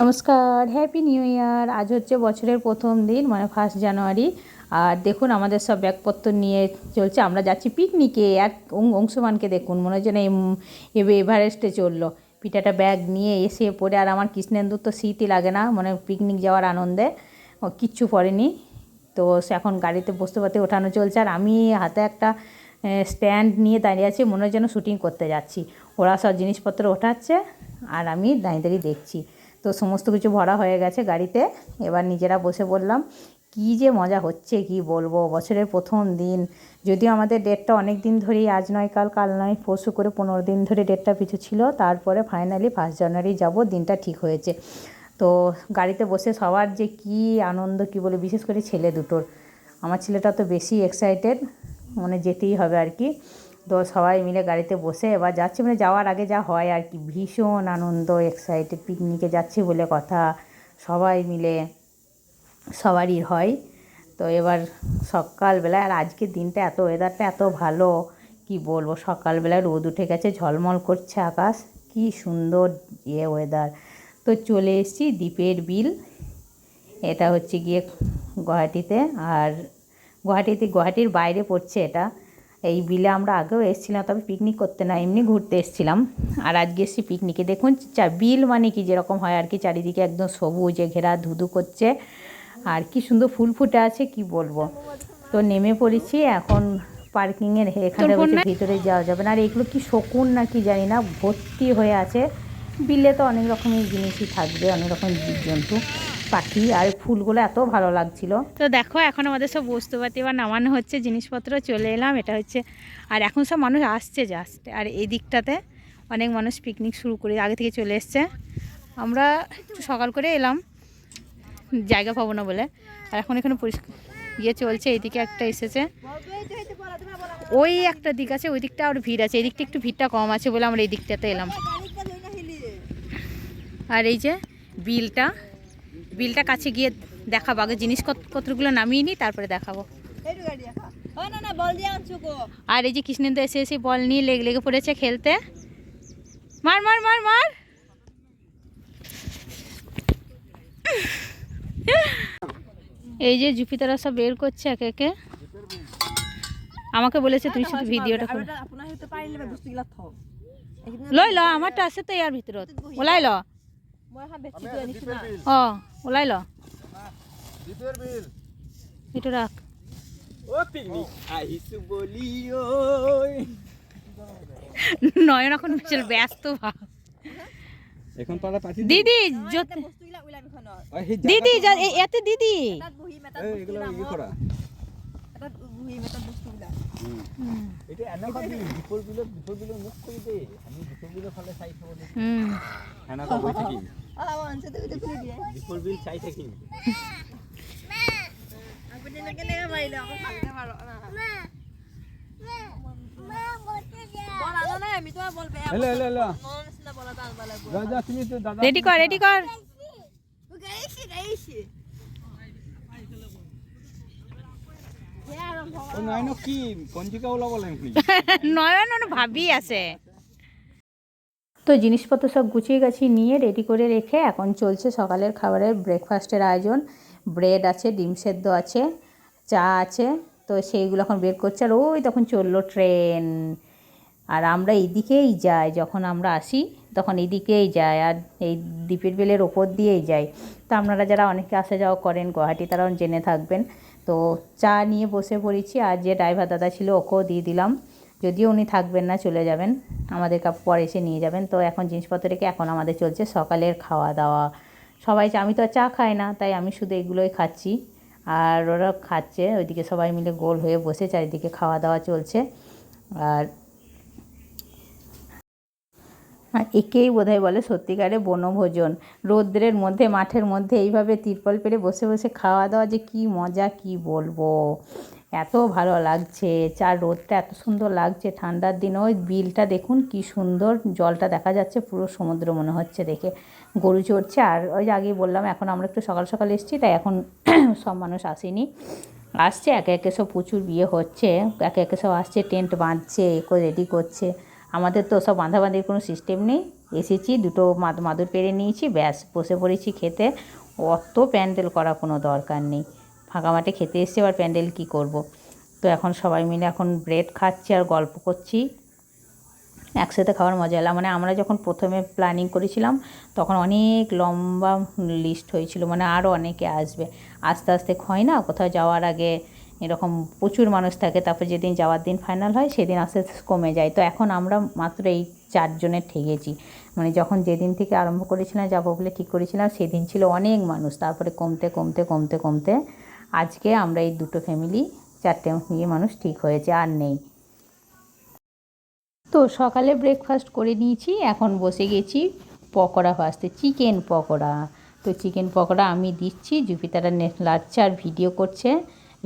নমস্কার, happy new year. আজ হচ্ছে বছরের প্রথম দিন, মানে 1 জানুয়ারি। আর দেখুন আমাদের সব ব্যাগপত্র নিয়ে চলছে, আমরা যাচ্ছি পিকনিকে। এক অংশমানকে দেখুন, মনে হচ্ছে না এভারেস্টে চললো। পিঠাটা ব্যাগ নিয়ে এসে পড়ে, আর আমার কৃষ্ণেন্দুর তো শীতই লাগে না, মানে পিকনিক যাওয়ার আনন্দে ও কিচ্ছু পড়েনি। তো সে এখন গাড়িতে বসতে বসতে ওঠানো চলছে, আর আমি হাতে একটা স্ট্যান্ড নিয়ে দাঁড়িয়ে আছি, মনে হয় যেন শ্যুটিং করতে যাচ্ছি। ওরা সব জিনিসপত্র ওঠাচ্ছে আর আমি দাঁড়িয়ে দাঁড়িয়ে দেখছি। তো সমস্ত কিছু ভরা হয়ে গেছে গাড়িতে, এবার নিজেরা বসে পড়লাম। কী যে মজা হচ্ছে কি বলবো, বছরের প্রথম দিন। যদিও আমাদের ডেটটা অনেক দিন ধরেই, আজ নয় কাল, কাল নয় পরশু করে 15 দিন ধরে ডেটটা পিছু ছিল। তারপরে ফাইনালি 1 জানুয়ারি যাব, দিনটা ঠিক হয়েছে। তো গাড়িতে বসে সবার যে কি আনন্দ কি বলে, বিশেষ করে ছেলে দুটোর। আমার ছেলেটা তো বেশি এক্সাইটেড, মানে যেতেই হবে আর কি। তো সবাই মিলে গাড়িতে বসে এবার যাচ্ছি, মানে যাওয়ার আগে যা হয় আর কি, ভীষণ আনন্দ এক্সাইটেড। পিকনিকে যাচ্ছি বলে কথা, সবাই মিলে সবারই হয়। তো এবার সকালবেলায়, আর আজকের দিনটা এত, ওয়েদারটা এত ভালো কি বলবো। সকালবেলায় রোদ উঠে গেছে, ঝলমল করছে আকাশ, কি সুন্দর ওয়েদার। তো চলে এসেছি দ্বীপের বিল। এটা হচ্ছে গিয়ে গুয়াহাটিতে, আর গুয়াহাটির বাইরে পড়ছে এটা। এই বিলে আমরা আগেও এসেছিলাম, তবে পিকনিক করতে না, এমনি ঘুরতে এসেছিলাম। আর আজকে এসেছি পিকনিকে। দেখুন বিল মানে কি, যেরকম হয় আর কি, চারিদিকে একদম সবুজে ঘেরা, ধুধু করছে, আর কি সুন্দর ফুল ফুটে আছে কি বলবো। তো নেমে পড়েছি এখন পার্কিংয়ের এখানে বসে, ভিতরে যাওয়া যাবে না। আর এগুলো কি শকুন না কি জানি না, ভর্তি হয়ে আছে। বিলে তো অনেক রকমের জিনিসই থাকবে, অনেক রকম জীবজন্তু, পাখি, আর ফুলগুলো এত ভালো লাগছিল। তো দেখো এখন আমাদের সব বস্তুপাতি বা নামানো হচ্ছে, জিনিসপত্র চলে এলাম। এটা হচ্ছে, আর এখন সব মানুষ আসছে জাস্ট। আর এই দিকটাতে অনেক মানুষ পিকনিক শুরু করে আগে থেকে চলে এসছে। আমরা একটু সকাল করে এলাম, জায়গা পাবো না বলে। আর এখন এখানে পরিষ্কার চলছে। এইদিকে একটা এসেছে, ওই একটা দিক আছে, ওই দিকটা আর ভিড় আছে, এই দিকটা একটু ভিড়টা কম আছে বলে আমরা এই দিকটাতে এলাম। আর এই যে বিলটা কাছে গিয়ে দেখাবো, আগে জিনিসপত্রগুলো নামিয়ে নিই, তারপরে দেখাবো। আর এই যে কৃষ্ণেন্দু এসে বল নিয়ে লেগে পড়েছে খেলতে। মার মার মার মার। এই যে জুপিতারা সব বের করছে একে একে। আমাকে বলেছে তুই শুধু ভিডিওটা কর, লই ল আমারটা আছে তো ইয়ার ভিতৰত, ওলাই ল। ওলাই ল, এটা রাখ। নয়ন এখন বিশাল ব্যস্ত ভাব। দিদি দিদি এতে দিদি রেডি কর রেডি কর। নয়ন ভাবি আছে। তো জিনিসপত্র সব গুছিয়ে গাছিয়ে নিয়ে রেডি করে রেখে এখন চলছে সকালের খাবারের ব্রেকফাস্টের আয়োজন। ব্রেড আছে, ডিম সেদ্ধ আছে, চা আছে। তো সেইগুলো এখন বের করছে, আর ওই তখন চললো ট্রেন। আর আমরা এইদিকেই যাই, যখন আমরা আসি তখন এইদিকেই যাই, আর এই দ্বীপের বিলের ওপর দিয়েই যাই। তো আপনারা যারা অনেকে আসা যাওয়া করেন গুয়াহাটি, তারাও জেনে থাকবেন। তো চা নিয়ে বসে পড়েছি, আর যে ড্রাইভার দাদা ছিল ওকেও দিয়ে দিলাম, যদিও উনি থাকবেন না, চলে যাবেন, আমাদের পরে এসে নিয়ে যাবেন। তো এখন জিনিসপত্র রেখে এখন আমাদের চলছে সকালের খাওয়া দাওয়া। সবাই, আমি তো আর চা খাই না, তাই আমি শুধু এগুলোই খাচ্ছি, আর ওরা খাচ্ছে। ওইদিকে সবাই মিলে গোল হয়ে বসে চারিদিকে খাওয়া দাওয়া চলছে। আর একেই বোধহয় বলে সত্যিকারে বনভোজন। রৌদ্রের মধ্যে, মাঠের মধ্যে এইভাবে তিরপল পেরে বসে বসে খাওয়া দাওয়া যে কী মজা কি বলবো, এত ভালো লাগছে। চার রোদটা এত সুন্দর লাগছে ঠান্ডার দিনে। ওই বিলটা দেখুন কি সুন্দর, জলটা দেখা যাচ্ছে, পুরো সমুদ্র মনে হচ্ছে দেখে। গরু চড়ছে, আর ওই যে আগেই বললাম এখন আমরা একটু সকাল সকাল এসেছি, তাই এখন সব মানুষ আসেনি, আসছে একে একে সব, প্রচুর বিয়ে হচ্ছে, একে একে সব আসছে, টেন্ট বাঁধছে, রেডি করছে। আমাদের তো সব বাঁধাবাঁধির কোনো সিস্টেম নেই, এসেছি, দুটো মাদুর পেরে নিয়েছি, ব্যাস বসে পড়েছি খেতে। অত প্যান্ডেল করা কোনো দরকার নেই, ফাঁকা মাঠে খেতে এসেছি, আবার প্যান্ডেল কী করব। তো এখন সবাই মিলে এখন ব্রেড খাচ্ছি আর গল্প করছি। একসাথে খাওয়ার মজা এলো, মানে আমরা যখন প্রথমে প্ল্যানিং করেছিলাম তখন অনেক লম্বা লিস্ট হয়েছিল, মানে আরও অনেকে আসবে। আস্তে আস্তে হয় না, কোথাও যাওয়ার আগে এরকম প্রচুর মানুষ থাকে, তারপর যেদিন যাওয়ার দিন ফাইনাল হয় সেদিন আস্তে আস্তে কমে যায়। তো এখন আমরা মাত্র এই 4 জনের ঠেকেছি, মানে যখন যেদিন থেকে আরম্ভ করেছিলাম যাবো বলে ঠিক করেছিলাম সেদিন ছিল অনেক মানুষ, তারপরে কমতে কমতে কমতে কমতে আজকে আমরা এই দুটো ফ্যামিলি 4টে নিয়ে মানুষ ঠিক হয়েছে, আর নেই। তো সকালে ব্রেকফাস্ট করে নিয়েছি, এখন বসে গেছি পকোড়া ভাজতে, চিকেন পকোড়া। তো চিকেন পকোড়া আমি দিচ্ছি, জুপিতারা লাড়ছে আর ভিডিও করছে,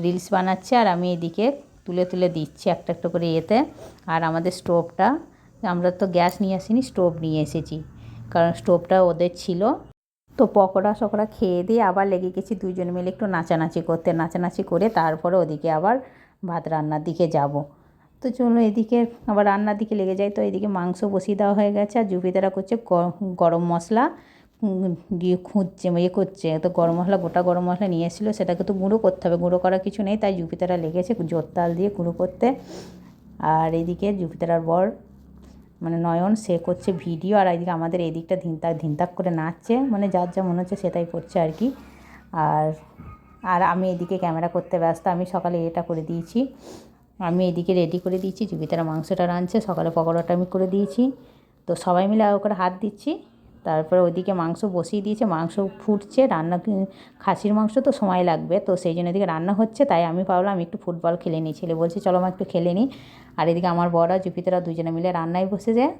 রিলস বানাচ্ছে, আর আমি এদিকে তুলে তুলে দিচ্ছি একটা একটা করে এতে। আর আমাদের স্টোভটা, আমরা তো গ্যাস নিয়ে আসিনি, স্টোভ নিয়ে এসেছি, কারণ স্টোভটা ওদের ছিল। তো পকোড়া সকোড়া খেয়ে দিয়ে আবার লেগে গেছি দুজন মিলে একটু নাচানাচি করতে, নাচানাচি করে তারপরে ওদিকে আবার ভাত রান্নার দিকে যাব। তো চলো এদিকে আবার রান্নার দিকে লেগে যায়। তো এদিকে মাংস বসিয়ে দেওয়া হয়ে গেছে, আর জুপিতারা করছে গরম মশলা দিয়ে খুঁজছে, করছে। তো গরম মশলা, গোটা গরম মশলা নিয়ে এসেছিলো, সেটাকে তো গুঁড়ো করতে হবে, গুঁড়ো করার কিছু নেই, তাই জুপিতারা লেগেছে জোর তাল দিয়ে গুঁড়ো করতে। আর এদিকে জুপিতারার বর মানে নয়ন, সে করছে ভিডিও, আর এদিকে আমাদের এদিকটা ধিনতাক ধিনতাক করে নাচছে, মানে যার যা মনে হচ্ছে সেটাই করছে আর কি। আর আর আমি এদিকে ক্যামেরা করতে ব্যস্ত, আমি সকালে এটা করে দিয়েছি, আমি এদিকে রেডি করে দিয়েছি, জুপিতারা মাংসটা রাঁধছে, সকালে পকোড়াটা আমি করে দিয়েছি। তো সবাই মিলে করে হাত দিচ্ছি। তারপরে ওইদিকে মাংস বসিয়ে দিয়েছে, মাংস ফুটছে, রান্না খাসির মাংস তো সময় লাগবে, তো সেই জন্য এদিকে রান্না হচ্ছে, তাই আমি ভাবলাম একটু ফুটবল খেলে নিই, ছেলে বলছে চলো মা একটু খেলে নিই। আর এদিকে আমার বড়রা জুপিতারা দুজনে মিলে রান্নায় বসে যায়,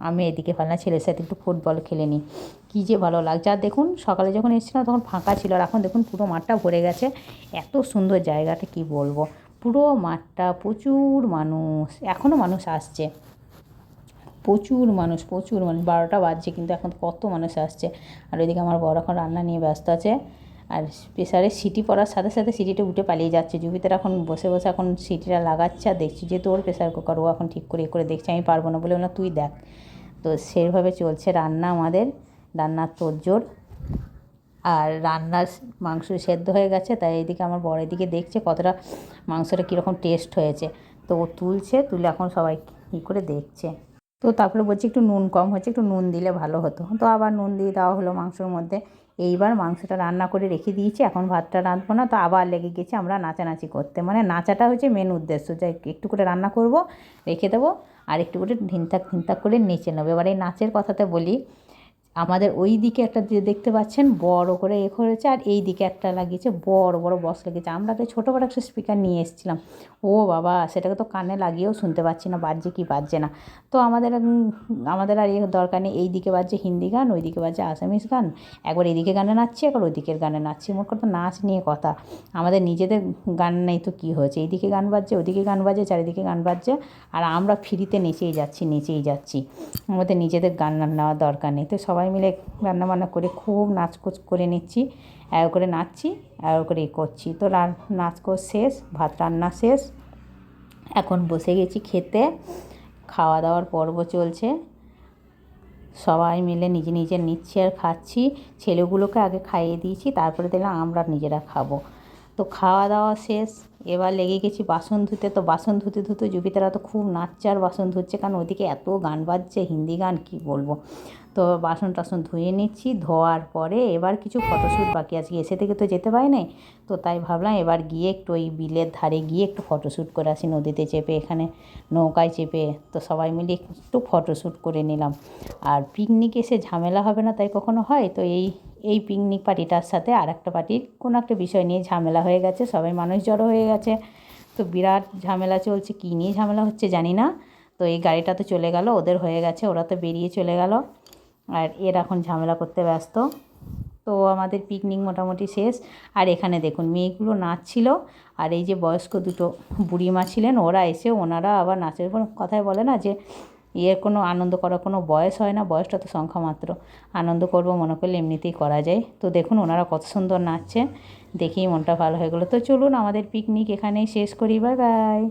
আমি এদিকে ভাবলাম ছেলের সাথে একটু ফুটবল খেলে নিই। কী যে ভালো লাগছে। আর দেখুন সকালে যখন এসেছিলাম তখন ফাঁকা ছিল, আর এখন দেখুন পুরো মাঠটা ভরে গেছে, এত সুন্দর জায়গাটা কি বলবো। পুরো মাঠটা প্রচুর মানুষ, এখনও মানুষ আসছে, প্রচুর মানুষ 12টা বাজছে কিন্তু এখন কত মানুষ আসছে। আর ওইদিকে আমার বড় এখন রান্না নিয়ে ব্যস্ত আছে, আর প্রেসারে সিটি পড়ার সাথে সাথে সিটিটা উঠে পালিয়ে যাচ্ছে। জুপিতার এখন বসে বসে এখন সিটিটা লাগাচ্ছে, আর দেখছি যে তোর প্রেসার কুকার, ও এখন ঠিক করে দেখছে, আমি পারবো না বলে না তুই দেখ। তো সেইভাবে চলছে রান্না, আমাদের রান্নার তোড়জোড়। আর রান্নার মাংস সেদ্ধ হয়ে গেছে, তাই এদিকে আমার বড় এদিকে দেখছে কতটা মাংসটা কীরকম টেস্ট হয়েছে। তো ও তুলে এখন সবাই কী করে দেখছে। তো তারপরে বলছি একটু নুন কম হচ্ছে, একটু নুন দিলে ভালো হতো, তো আবার নুন দিয়ে দেওয়া হলো মাংসর মধ্যে। এইবার মাংসটা রান্না করে রেখে দিয়েছি, এখন ভাতটা রাঁধবো না, তো আবার লেগে গেছি আমরা নাচানাচি করতে, মানে নাচাটা হচ্ছে মেন উদ্দেশ্য, যে একটু করে রান্না করব, রেখে দেবো, আর একটু করে ধিনতাক ধিনতাক করে নেচে নেবো। এবার এই নাচের কথাতে বলি, আমাদের ওই দিকে একটা যে দেখতে পাচ্ছেন বড় করে করেছে, আর এই দিকে একটা লাগিয়েছে বড় বড় বক্স লাগিয়েছে। আমরা তো ছোটো বড় একটা স্পিকার নিয়ে এসেছিলাম, ও বাবা সেটাকে তো কানে লাগিয়েও শুনতে পাচ্ছি না বাজছে কি বাজছে না। তো আমাদের আর দরকার নেই, এই দিকে বাজছে হিন্দি গান, ওই দিকে বাজছে আসামিস গান, একবার এদিকে গানে নাচছি একবার ওই দিকের গানে নাচছি, মোট কথা নাচ নিয়ে কথা, আমাদের নিজেদের গান নেই তো কী হয়েছে, এইদিকে গান বাজছে ওদিকে গান বাজছে, চারিদিকে গান বাজছে, আর আমরা ফ্রিতে নেচেই যাচ্ছি, আমাদের নিজেদের গান নেওয়ার দরকার নেই। তো সবাই মিলে রান্নাবান্না করে খুব নাচকোচ করে নিচ্ছি, এক করে নাচছি, এক করে করছি। তো নাচকোচ শেষ, ভাত রান্না শেষ, এখন বসে গেছি খেতে, খাওয়া দাওয়ার পর্ব চলছে, সবাই মিলে নিজে নিচ্ছি আর খাচ্ছি। ছেলেগুলোকে আগে খাইয়ে দিয়েছি, তারপরে দিলাম আমরা নিজেরা খাবো। তো খাওয়া দাওয়া শেষ, এবার লেগে গেছি বাসন ধুতে। তো বাসন ধুতে জুপিতারা তো খুব নাচছে আর বাসন ধুচ্ছে, কারণ ওইদিকে এত গান বাজছে, হিন্দি গান কি বলবো। তো বাসন টাসন ধুয়ে নিচ্ছি, ধোয়ার পরে এবার কিছু ফটোশ্যুট বাকি আছে, এসে থেকে তো যেতে পারি নাই, তো তাই ভাবলাম এবার গিয়ে একটু ওই বিলের ধারে গিয়ে একটু ফটোশ্যুট করে আসি, নদীতে চেপে, এখানে নৌকায় চেপে। তো সবাই মিলে একটু ফটোশ্যুট করে নিলাম। আর পিকনিক এসে ঝামেলা হবে না তাই কখনো হয়, তো এই পিকনিক পার্টিটার সাথে আর একটা পার্টির কোনো একটা বিষয় নিয়ে ঝামেলা হয়ে গেছে, সবাই মানুষ জড়ো হয়ে গেছে, তো বিরাট ঝামেলা চলছে, কী নিয়ে ঝামেলা হচ্ছে জানি না। তো এই গাড়িটা তো চলে গেল, ওদের হয়ে গেছে, ওরা তো বেরিয়ে চলে গেল, আর এর এখন ঝামেলা করতে ব্যস্ত। তো আমাদের পিকনিক মোটামুটি শেষ। আর এখানে দেখুন মেয়েগুলো নাচছিল, আর এই যে বয়স্ক দুটো বুড়িমা ছিলেন, ওরা এসে ওনারা আবার নাচের কোনো কথাই বলে না যে কোনো আনন্দ করার কোনো বয়স হয় না, বয়সটা তো সংখ্যা মাত্র, আনন্দ করবো মনে করলে এমনিতেই করা যায়। তো দেখুন ওনারা কত সুন্দর নাচছে, দেখেই মনটা ভালো হয়ে গেলো। তো চলুন আমাদের পিকনিক এখানেই শেষ করি, বাই বাই।